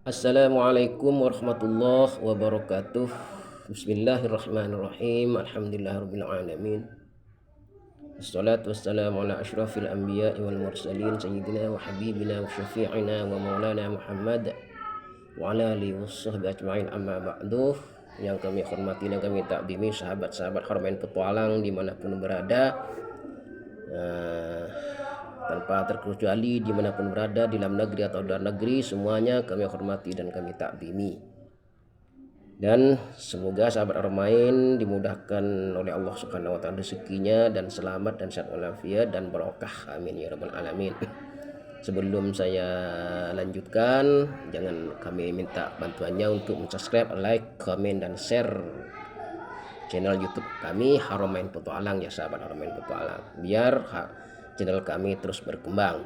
Assalamualaikum warahmatullahi wabarakatuh. Bismillahirrahmanirrahim. Alhamdulillahirabbil alamin. Wassalatu wassalamu ala asyrafil anbiya'i wal mursalin sayyidina wa habibina wa syafi'ina wa maulana Muhammad wa ala alihi washabbihi ajma'in, amma ba'du. Yang kami hormati dan kami takdimi sahabat-sahabat Haramain Petualang dimanapun berada, tanpa terkecuali dimanapun berada, di dalam negeri atau luar negeri, semuanya kami hormati dan kami takdimi. Dan semoga sahabat Haramain dimudahkan oleh Allah Subhanahu wa taala rezekinya dan selamat dan sehat walafiat dan barokah, amin ya rabbal alamin. Sebelum saya lanjutkan, jangan kami minta bantuannya untuk subscribe, like, komen dan share channel YouTube kami Haramain Petualang ya sahabat Haramain Petualang, biar channel kami terus berkembang.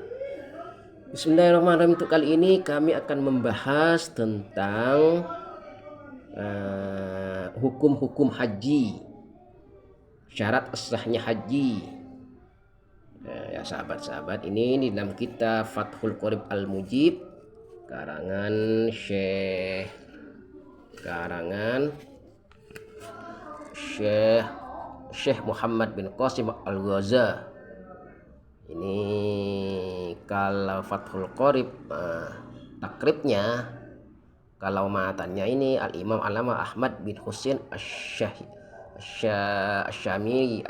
Bismillahirrahmanirrahim. Untuk kali ini kami akan membahas tentang hukum-hukum haji, syarat sahnya haji. Ya sahabat-sahabat, ini di dalam kitab Fathul Qorib Al-Mujib karangan Syekh Muhammad bin Qasim Al-Ghaza. Ini kalau Fathul Qorib takribnya, kalau matannya ini Al-Imam Alama Ahmad bin Husain Asy-Syamiri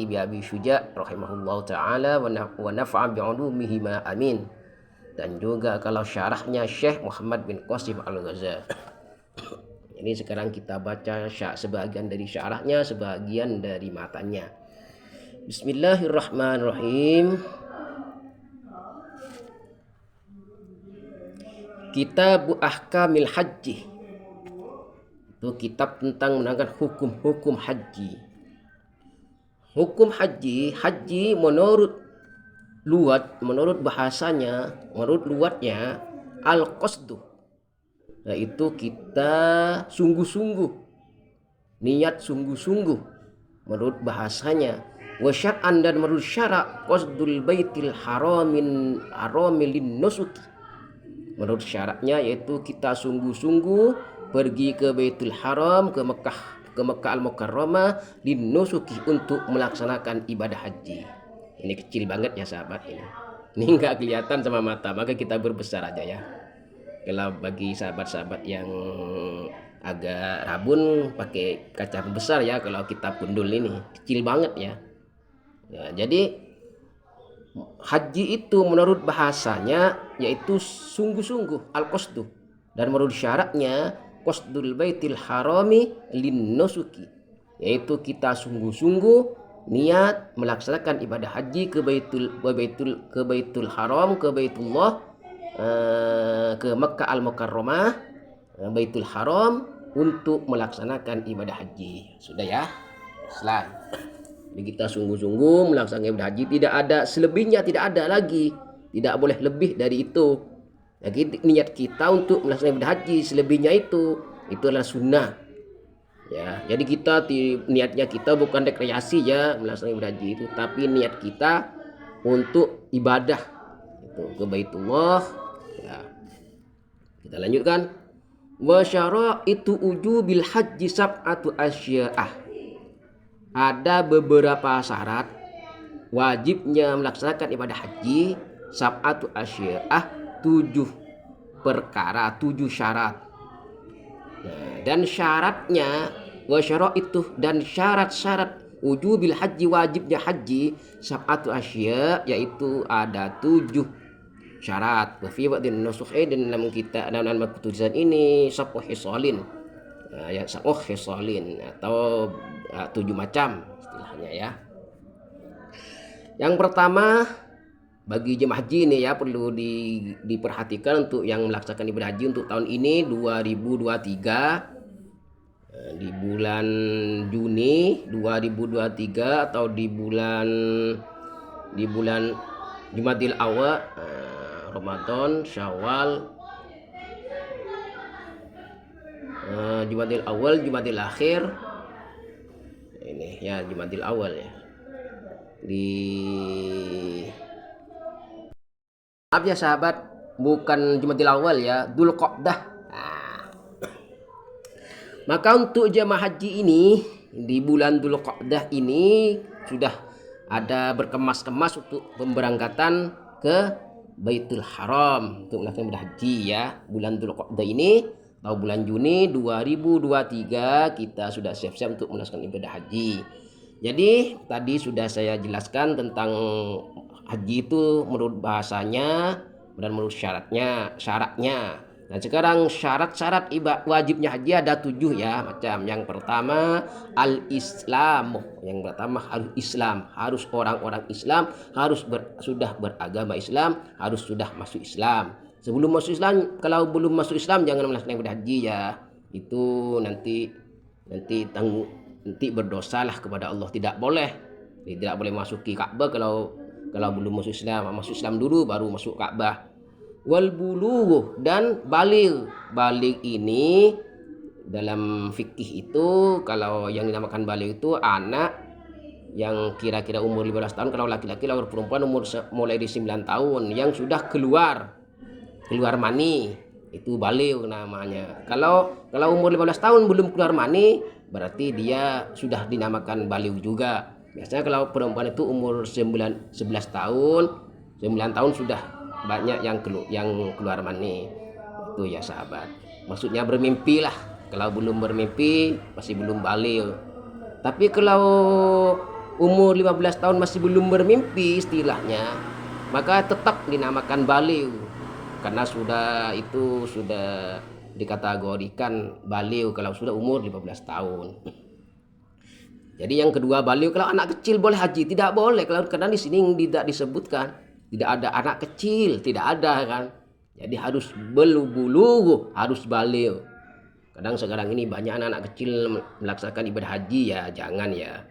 bi Abi Syuja rahimahullahu taala wa nafa'a bi ulumihi ma amin. Dan juga kalau syarahnya Syekh Muhammad bin Qasim Al-Ghaza. Ini sekarang kita baca sebagian dari syarahnya, sebagian dari matanya. Bismillahirrahmanirrahim. Kitab Ahkamil Haji, itu kitab tentang menerangkan hukum-hukum haji. Hukum haji, haji menurut bahasanya, menurut lugatnya al-qasdu, yaitu kita sungguh-sungguh, niat sungguh-sungguh menurut bahasanya. Wa syar'an, dan menurut syarak qasdul baitil haramilin nusuki, menurut syaratnya yaitu kita sungguh-sungguh pergi ke Baitul Haram, ke Mekah Al-Mukarramah, linusuki, untuk melaksanakan ibadah haji. Ini kecil banget ya sahabat ini. Ini enggak kelihatan sama mata, maka kita berbesar aja ya. Kalau bagi sahabat-sahabat yang agak rabun pakai kaca besar ya, kalau kita pundul ini kecil banget ya. Jadi haji itu menurut bahasanya yaitu sungguh-sungguh al-qasdu, dan menurut syaratnya qasdul baitil harami linnusuki, yaitu kita sungguh-sungguh niat melaksanakan ibadah haji ke Baitul Haram, ke Baitullah, ke Makkah Al-Mukarramah, Baitul Haram, untuk melaksanakan ibadah haji. Sudah ya, selesai. Jadi kita sungguh-sungguh melaksanakan ibadah haji, tidak ada selebihnya, tidak ada lagi, tidak boleh lebih dari itu. Jadi niat kita untuk melaksanakan ibadah haji, selebihnya itu adalah sunnah. Ya, jadi niatnya kita bukan rekreasi ya melaksanakan ibadah haji itu, tapi niat kita untuk ibadah itu ke Baitullah. Ya. Kita lanjutkan. Wa syaraitu ujubil haji sab'atu asya'ah. Ada beberapa syarat wajibnya melaksanakan ibadah haji, sab'atu asya'ah, 7 perkara, 7 syarat. Nah, dan syaratnya wa syaraitu, dan syarat-syarat wujubil haji, wajibnya haji, sab'atu asya', yaitu ada 7 syarat. Wa fi ba'din nusukh, dan dalam kita dalam tulisan ini sab'u hisalin. Ya, sab'u hisalin atau 7 macam istilahnya ya. Yang pertama, bagi jemaah haji ini ya perlu diperhatikan untuk yang melaksanakan ibadah haji untuk tahun ini 2023, di bulan Juni 2023 atau di bulan Jumadil Awal, Ramadan, Syawal, Jumadil Awal, Jumadil Akhir. Ini ya Jumadil Awal ya. Maaf ya sahabat, bukan Jumadil Awal ya, Dzulqa'dah. Nah, maka untuk jemaah haji ini di bulan Dzulqa'dah ini sudah ada berkemas-kemas untuk pemberangkatan ke Baitul Haram untuk melaksanakan ibadah haji ya. Bulan Dzulqa'dah ini atau bulan Juni 2023 kita sudah siap-siap untuk melaksanakan ibadah haji. Jadi tadi sudah saya jelaskan tentang haji itu menurut bahasanya dan menurut syaratnya. Nah sekarang syarat-syarat wajibnya haji ada 7 ya macam. Yang pertama al-Islam. Yang pertama harus Islam, harus orang-orang Islam, harus sudah beragama Islam, harus sudah masuk Islam. Sebelum masuk Islam, kalau belum masuk Islam jangan melaksanakan ibadah haji ya. Itu nanti berdosalah kepada Allah, tidak boleh masuki Ka'bah kalau belum masuk Islam. Masuk Islam dulu baru masuk Ka'bah. Wal bulugh dan baligh ini dalam fikih itu kalau yang dinamakan baligh itu anak yang kira-kira umur 15 tahun, kalau laki-laki, kalau perempuan umur mulai di 9 tahun yang sudah keluar mani, itu baligh namanya. Kalau umur 15 tahun belum keluar mani berarti dia sudah dinamakan baligh juga. Biasanya kalau perempuan itu umur 11 tahun, 9 tahun sudah banyak yang keluar mani. Itu ya sahabat. Maksudnya bermimpi lah. Kalau belum bermimpi masih belum baligh. Tapi kalau umur 15 tahun masih belum bermimpi istilahnya, maka tetap dinamakan baligh. Karena sudah dikategorikan baligh kalau sudah umur 15 tahun. Jadi yang kedua baligh kalau anak kecil boleh haji, tidak boleh karena di sini tidak disebutkan. Tidak ada anak kecil, tidak ada kan. Jadi harus bulugh, harus baligh. Kadang sekarang ini banyak anak-anak kecil melaksanakan ibadah haji ya, jangan ya.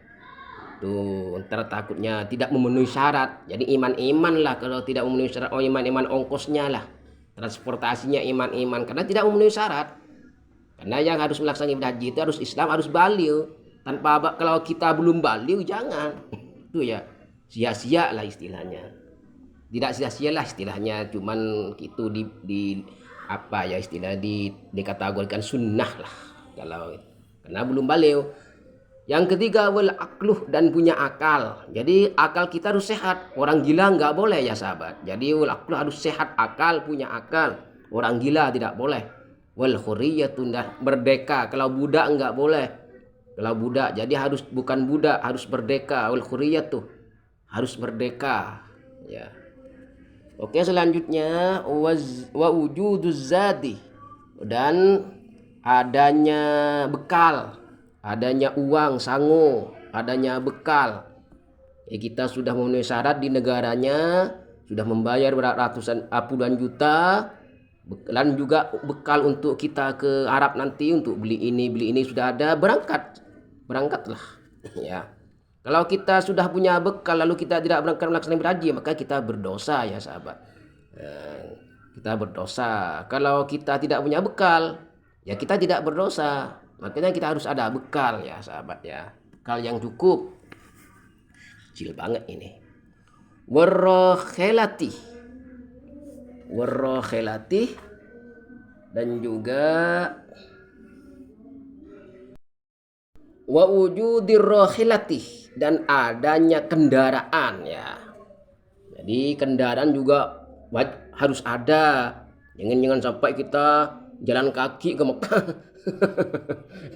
Tuh, ntar takutnya tidak memenuhi syarat. Jadi iman-iman lah kalau tidak memenuhi syarat. Oh, iman-iman ongkosnya lah. Transportasinya iman-iman karena tidak memenuhi syarat. Karena yang harus melaksanakan ibadah haji itu harus Islam, harus baligh. Kalau kita belum baligh jangan. Itu ya sia-sia lah istilahnya. Tidak sia-sia lah istilahnya, cuman itu dikategorikan sunnah lah kalau karena belum baligh. Yang ketiga wal aqluh dan punya akal. Jadi akal kita harus sehat. Orang gila nggak boleh ya sahabat. Jadi wal aqluh harus sehat, akal, punya akal. Orang gila tidak boleh. Wal hurriyatun merdeka. Kalau budak nggak boleh. Kalau budak jadi bukan budak, harus merdeka. Wal hurriyatu harus merdeka ya. Oke, selanjutnya wa wujuduz zadi dan adanya bekal, adanya uang sangu, adanya bekal. Kita sudah memenuhi syarat di negaranya, sudah membayar puluhan juta, dan juga bekal untuk kita ke Arab nanti untuk beli ini sudah ada, berangkatlah ya. Kalau kita sudah punya bekal lalu kita tidak berangkat melaksanakan ibadah haji, maka kita berdosa ya sahabat. Kita berdosa. Kalau kita tidak punya bekal, ya kita tidak berdosa. Makanya kita harus ada bekal ya sahabat ya. Bekal yang cukup. Kecil banget ini. Warrohelati dan juga wa wujudir rohilati dan adanya kendaraan ya. Jadi kendaraan juga harus ada. Jangan sampai kita jalan kaki ke Mekah.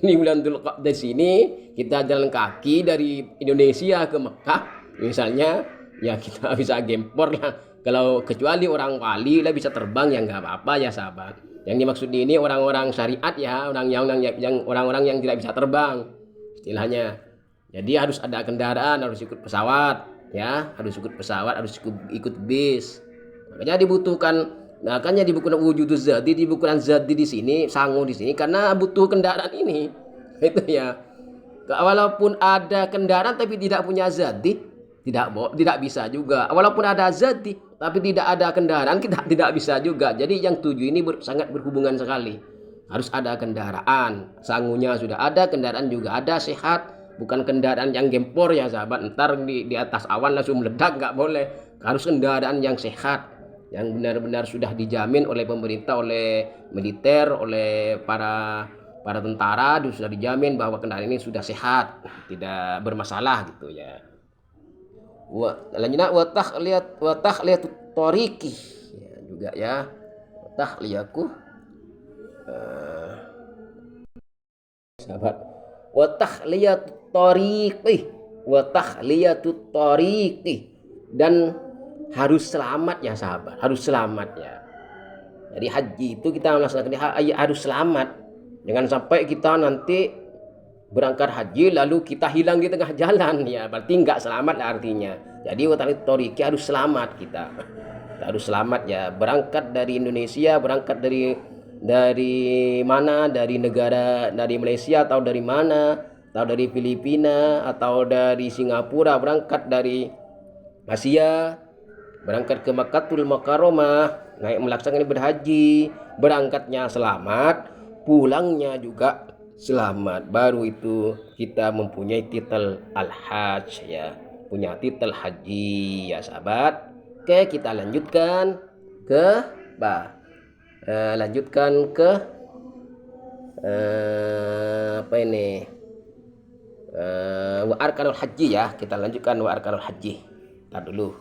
Ini bulan Dzulqa'dah sini kita jalan kaki dari Indonesia ke Mekah misalnya, ya kita bisa gempor lah. Kalau kecuali orang wali lah bisa terbang ya nggak apa-apa ya sahabat. Yang dimaksud ini orang-orang syariat ya, orang-orang yang tidak bisa terbang istilahnya. Jadi harus ada kendaraan, harus ikut pesawat ya, harus ikut ikut bis. Makanya dibutuhkan wujuduz zadi, dibutuhkan zadi di sini, sangu di sini karena butuh kendaraan ini. Itu ya. Walaupun ada kendaraan tapi tidak punya zadi, tidak bisa juga. Walaupun ada zadi tapi tidak ada kendaraan, kita tidak bisa juga. Jadi yang 7 ini sangat berhubungan sekali. Harus ada kendaraan, sangunya sudah ada, kendaraan juga ada, sehat. Bukan kendaraan yang gempor ya sahabat, ntar di atas awan langsung meledak, nggak boleh. Harus kendaraan yang sehat yang benar-benar sudah dijamin oleh pemerintah, oleh militer, oleh para tentara, sudah dijamin bahwa kendaraan ini sudah sehat, tidak bermasalah gitu ya. Lanjutnya wa tahliyatu tariqi ya, juga ya. Tahliyaku sahabat. Wa tahliyatu tariqi wa tahliyatu tariqi, dan harus selamat ya sahabat, harus selamat ya. Jadi haji itu kita melaksanakan harus selamat. Jangan sampai kita nanti berangkat haji lalu kita hilang di tengah jalan ya, berarti nggak selamat lah artinya. Jadi watali toriki harus selamat kita harus selamat ya. Berangkat dari Indonesia, berangkat dari mana, dari negara, dari Malaysia atau dari mana, atau dari Filipina atau dari Singapura, berangkat dari Asia, berangkat ke Makkahul Mukarramah, naik melaksanakan berhaji, berangkatnya selamat, pulangnya juga selamat, baru itu kita mempunyai titel al-hajj ya, punya titel haji ya sahabat. Oke, kita lanjutkan ke apa ini, wa arkanul haji ya. Kita lanjutkan wa arkanul haji. Tar dulu.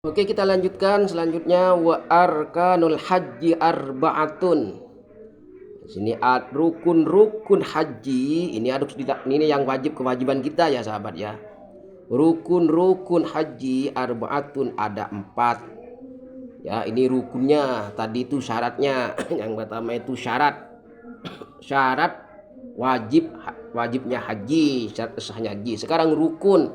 Oke, kita lanjutkan selanjutnya wa arkanul haji arba'atun. Di sini rukun haji ini yang kewajiban kita ya sahabat ya. Rukun haji arba'atun, ada 4 ya. Ini rukunnya, tadi itu syaratnya. Yang pertama itu syarat wajibnya haji, syarat sahnya haji. Sekarang rukun,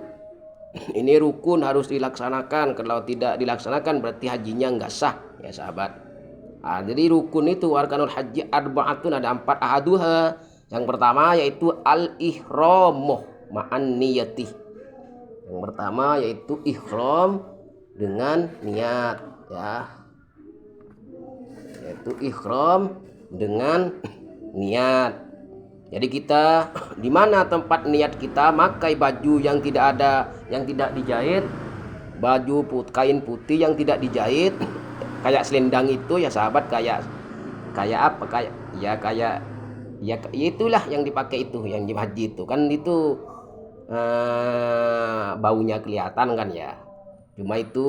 ini rukun harus dilaksanakan, kalau tidak dilaksanakan berarti hajinya enggak sah ya sahabat. Jadi rukun itu arkanul haji arba'atun, ada 4. Ahaduha, yang pertama yaitu al-ihramu ma'an niyati. Yang pertama yaitu ihram dengan niat ya, yaitu ihram dengan niat. Jadi kita di mana tempat niat kita, pakai baju yang tidak dijahit, baju kain putih yang tidak dijahit, kayak selendang itu ya sahabat, kayak itulah yang dipakai itu, yang di haji itu kan itu baunya kelihatan kan ya. Cuma itu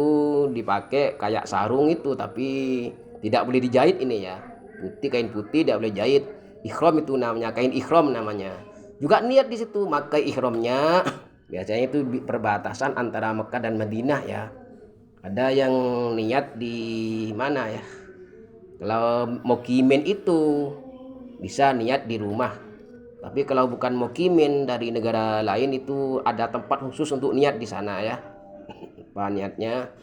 dipakai kayak sarung itu, tapi tidak boleh dijahit ini ya, kain putih tidak boleh jahit. Ihram itu namanya, kain ihram namanya. Juga niat di situ, pakai ihramnya biasanya itu perbatasan antara Mekah dan Madinah ya. Ada yang niat di mana ya, kalau mukimin itu bisa niat di rumah, tapi kalau bukan mukimin dari negara lain itu ada tempat khusus untuk niat di sana ya. Apa niatnya,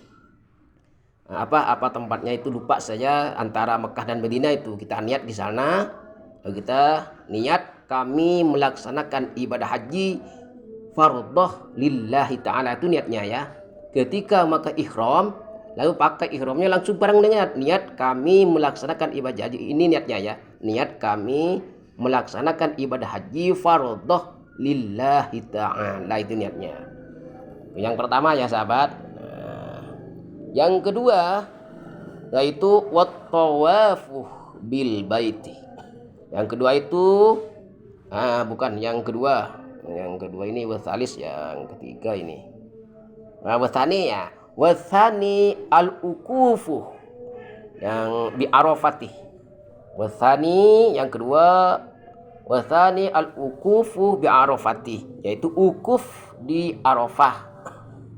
apa tempatnya itu lupa saja, antara Mekah dan Madinah itu kita niat di sana. Lalu kita niat kami melaksanakan ibadah haji fardhah lillahi ta'ala, itu niatnya ya. Ketika maka ihram, lalu pakai ihramnya langsung bareng dengan niat kami melaksanakan ibadah haji, ini niatnya ya. Niat kami melaksanakan ibadah haji fardhah lillahi ta'ala, itu niatnya. Yang pertama ya sahabat. Yang kedua yaitu wat tawafu bil baiti. Yang kedua itu bukan yang kedua ini wasalis, yang ketiga ini wasani ya, wasani al ukufu yang di Arafati. Wasani yang kedua, wasani al ukufu bi Arafati, yaitu ukuf di Arafah.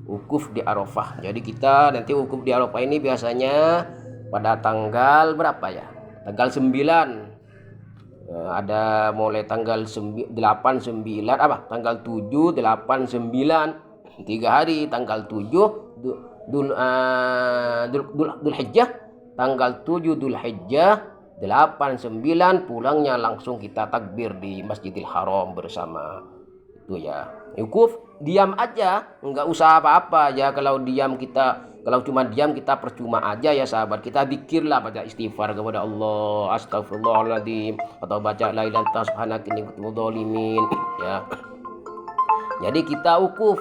Ukuf di Arafah. Jadi kita nanti ukuf di Arafah ini biasanya pada tanggal berapa ya? Tanggal 9. Ada mulai tanggal 8, 9 tanggal 7, 8, 9, 3 hari. Tanggal 7 Dhul Hijjah, tanggal 7 Dhul Hijjah, 8, 9 pulangnya langsung kita takbir di Masjidil Haram bersama itu ya. Wukuf diam aja, enggak usah apa-apa ya. Kalau cuma diam kita percuma aja ya sahabat. Kita zikirlah, baca istighfar kepada Allah, astagfirullahaladzim, atau baca la ilaha illa anta subhanaka inni kuntu minadz dzalimin ya. Jadi kita wukuf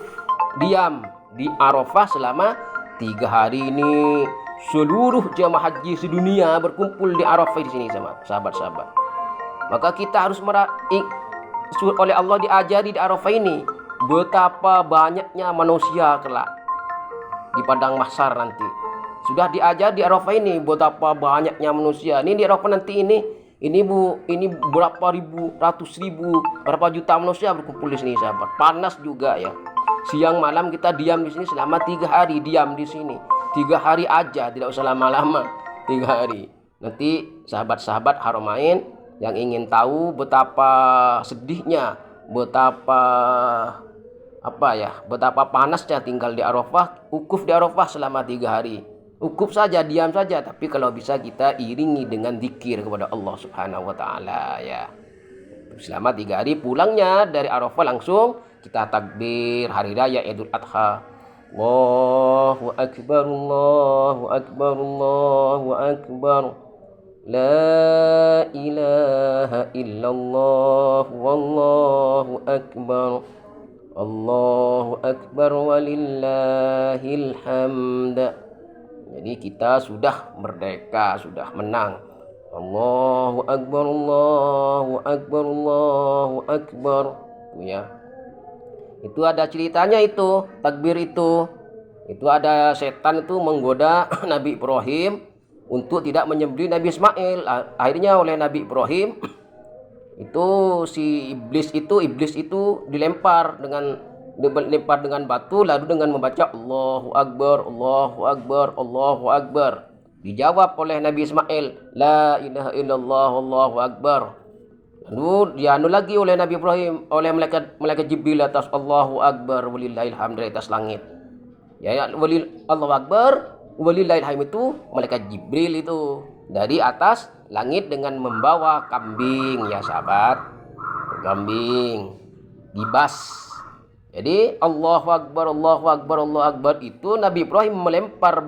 diam di Arafah selama 3 hari ini seluruh jamaah haji sedunia berkumpul di Arafah di sini sama sahabat-sahabat. Maka kita harus oleh Allah diajari di Arafah ini betapa banyaknya manusia kelak di padang mahsyar nanti. Sudah diajar di Arafah ini betapa banyaknya manusia. Ini di Arafah nanti ini berapa ribu, ratus ribu, berapa juta manusia berkumpul di sini sahabat. Panas juga ya. Siang malam kita diam di sini selama 3 hari, diam di sini 3 hari aja, tidak usah lama-lama, 3 hari. Nanti sahabat-sahabat Haramain yang ingin tahu betapa sedihnya, betapa panasnya tinggal di Arafah, ukuf di Arafah selama 3 hari. Ukuf saja, diam saja, tapi kalau bisa kita iringi dengan zikir kepada Allah Subhanahu wa taala ya. Selama 3 hari, pulangnya dari Arafah langsung kita takbir hari raya Idul Adha. Allahu akbar, Allahu akbar, Allahu akbar. La ilaha illallah, wallahu akbar. Allahu akbar walillahil hamd. Jadi kita sudah merdeka, sudah menang. Allahu akbar, Allahu akbar, Allahu akbar. Ya. Itu ada ceritanya itu, takbir itu. Itu ada setan itu menggoda Nabi Ibrahim untuk tidak menyembelih Nabi Ismail. Akhirnya oleh Nabi Ibrahim itu iblis itu dilempar dengan batu, lalu dengan membaca Allahu akbar, Allahu akbar, Allahu akbar. Dijawab oleh Nabi Ismail, la ilaha illallah, Allahu akbar. Lalu dianu lagi oleh Nabi Ibrahim, oleh malaikat Jibril atas Allahu akbar walillahil hamd dari atas langit. Ya, Allahu akbar walillahil hamd itu malaikat Jibril itu dari atas langit dengan membawa kambing ya sahabat. Kambing dibas. Jadi Allahu akbar, Allahu akbar, Allahu akbar itu Nabi Ibrahim melempar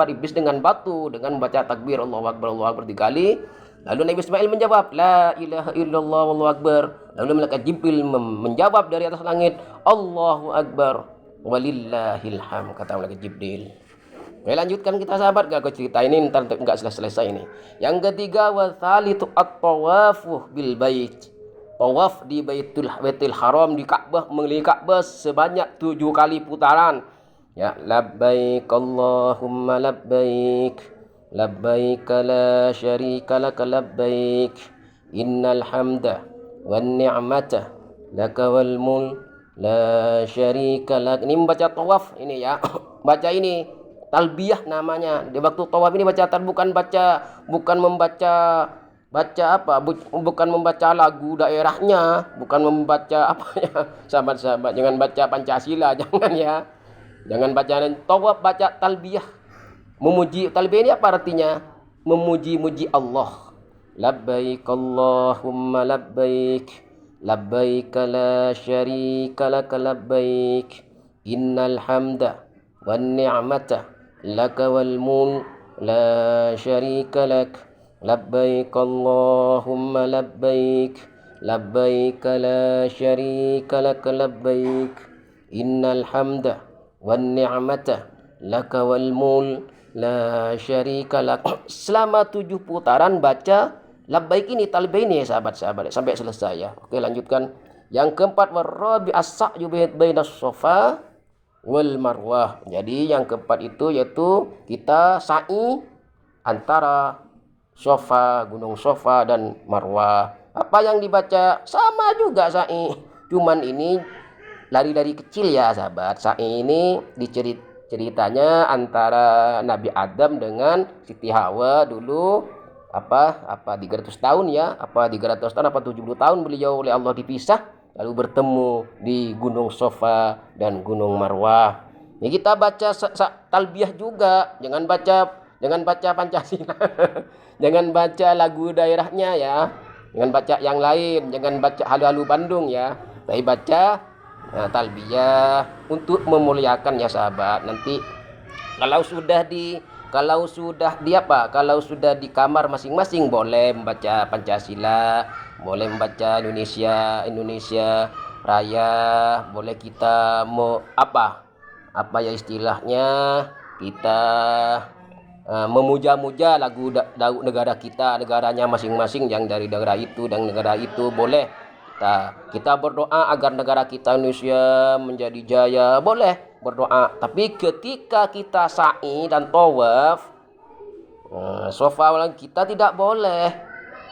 iblis dengan batu dengan membaca takbir Allahu akbar 3 kali. Lalu Nabi Ismail menjawab, la ilaha illallah, Allahu akbar. Lalu malaikat Jibril menjawab dari atas langit, Allahu akbar walillahil hamd, kata malaikat Jibril. Oke, lanjutkan kita sahabat, gak aku cerita ini ntar enggak selesai ini. Yang ketiga, wa tsalitsu at-tawafu bil bait. Tawaf di Baitul Haram di Ka'bah, mengelilingi Ka'bah sebanyak 7 kali putaran. Ya, labbaik Allahumma labbaik, labbaik la syarika lak labbaik, innal hamda wan ni'mata laka wal mulk la syarika lak. Ini membaca tawaf ini ya. Baca ini talbiyah namanya. Di waktu tawaf ini bukan membaca lagu daerahnya, bukan membaca apa ya, sahabat-sahabat, jangan baca Pancasila, jangan ya. Jangan baca tawaf, baca talbiyah. Memuji, talbiyah ini apa artinya? Memuji-muji Allah. Labbaik Allahumma labbaik, labbaik la syarika lak labbaik, innal hamda wan ni'mata laka wal mulk la syarika lak. Labbaik Allahumma labbaik, labbaik la syarika lak labbaik, innal hamda wan ni'mata laka wal mulk la syarika lak. Selama 7 putaran baca labbaik ini, talbiyah ini ya sahabat-sahabat, sampai selesai ya. Oke, lanjutkan. Yang keempat, warabi as-sa'yu bainas Safa wal Marwah. Jadi yang keempat itu yaitu kita sa'i antara Safa, Gunung Safa dan Marwah. Apa yang dibaca sama juga sa'i, cuman ini lari-lari kecil ya sahabat. Sa'i ini ceritanya antara Nabi Adam dengan Siti Hawa dulu 300 tahun ya, 300 tahun 70 tahun beliau oleh Allah dipisah, lalu bertemu di Gunung Safa dan Gunung Marwah. Ini kita baca talbiyah juga, jangan baca Pancasila. Jangan baca lagu daerahnya ya. Jangan baca yang lain, jangan baca halu-halu Bandung ya. Tapi baca talbiyah untuk memuliakan ya sahabat. Nanti kalau sudah di kamar masing-masing boleh membaca Pancasila, boleh membaca Indonesia Raya, boleh kita mau apa ya istilahnya, kita memuja-muja lagu negara kita, negaranya masing-masing, yang dari negara itu dan negara itu boleh. Kita berdoa agar negara kita Indonesia menjadi jaya, boleh berdoa. Tapi ketika kita sa'i dan tawaf, sofa kita tidak boleh.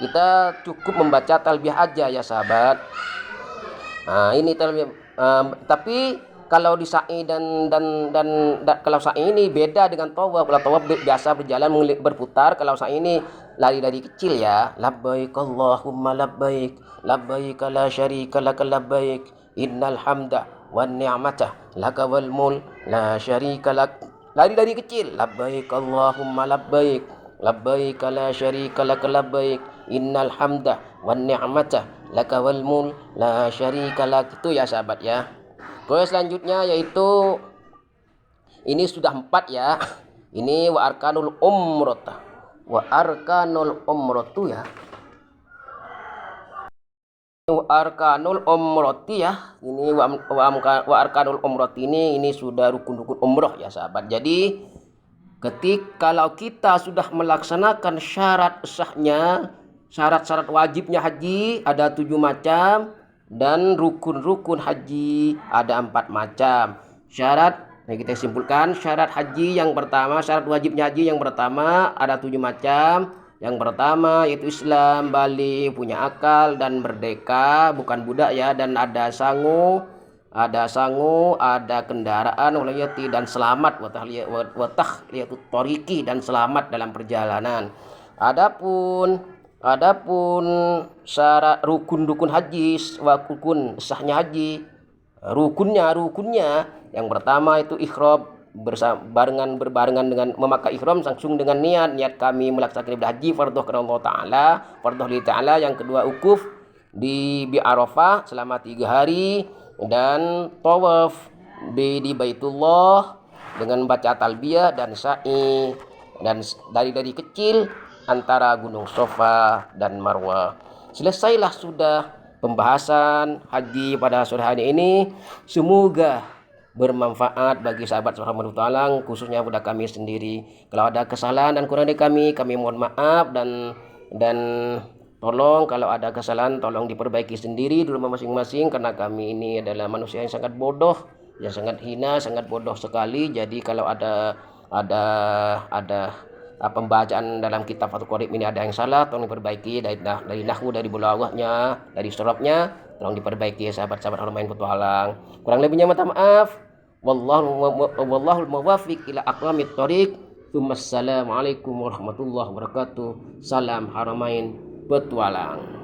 Kita cukup membaca talbiyah aja ya sahabat. Ini talbiyah. Tapi kalau di sa'i dan kalau sa'i ini beda dengan tawaf. Kalau tawaf biasa berjalan berputar, kalau sa'i ini lari dari kecil ya. Labbaik Allahumma labbaik, labbaik la syarika laka labbaik, innal hamda wan ni'mata laka wal mulk la syarika lak. Lari dari kecil. Labbaik Allahumma labbaik, labbaik la syarika laka labbaik, innal hamda wan ni'mata laka wal mulk la syarika lak. Itu ya sahabat ya. Kemudian selanjutnya yaitu ini sudah 4 ya. Ini wa arkanul umrata. Wa arkanul umratu ya. Wa arkanul umrati ya. Ini wa arkanul umrati ini sudah rukun-rukun umroh ya sahabat. Jadi kalau kita sudah melaksanakan syarat sahnya, syarat-syarat wajibnya haji ada 7 macam. Dan rukun-rukun haji ada 4 macam. Syarat, kita simpulkan syarat haji yang pertama, syarat wajibnya haji yang pertama ada 7 macam. Yang pertama yaitu Islam, balik, punya akal dan merdeka, bukan budak ya, dan ada sangu, ada kendaraan walayati dan selamat, watah toriki dan selamat dalam perjalanan. Adapun syarat rukun haji, rukun sahnya haji, rukunnya yang pertama itu ihram, berbarengan dengan memakai ihram langsung dengan niat kami melaksanakan ibadah haji fardhu kepada Allah Ta'ala, fardhu lillahi ta'ala. Yang kedua ukuf di Arafah selama 3 hari dan tawaf di Baitullah dengan baca talbiyah dan sa'i, dan dari kecil antara Gunung Safa dan Marwah. Selesailah sudah pembahasan haji pada sore hari ini. Semoga bermanfaat bagi sahabat Muhammad Taala, khususnya pada kami sendiri. Kalau ada kesalahan dan kurang dari kami mohon maaf, dan tolong kalau ada kesalahan tolong diperbaiki sendiri di rumah masing-masing, karena kami ini adalah manusia yang sangat bodoh, yang sangat hina, sangat bodoh sekali. Jadi kalau ada pembacaan dalam kitab Fathul Qorib ini ada yang salah, tolong diperbaiki dari nahwu, dari balaghahnya, dari sorobnya, tolong diperbaiki ya sahabat-sahabat Al-Main Petualang. Kurang lebihnya minta maaf. Wallahul muwaffiq ila aqwamit thoriq. Assalamualaikum warahmatullahi wabarakatuh. Salam Haramain Petualang.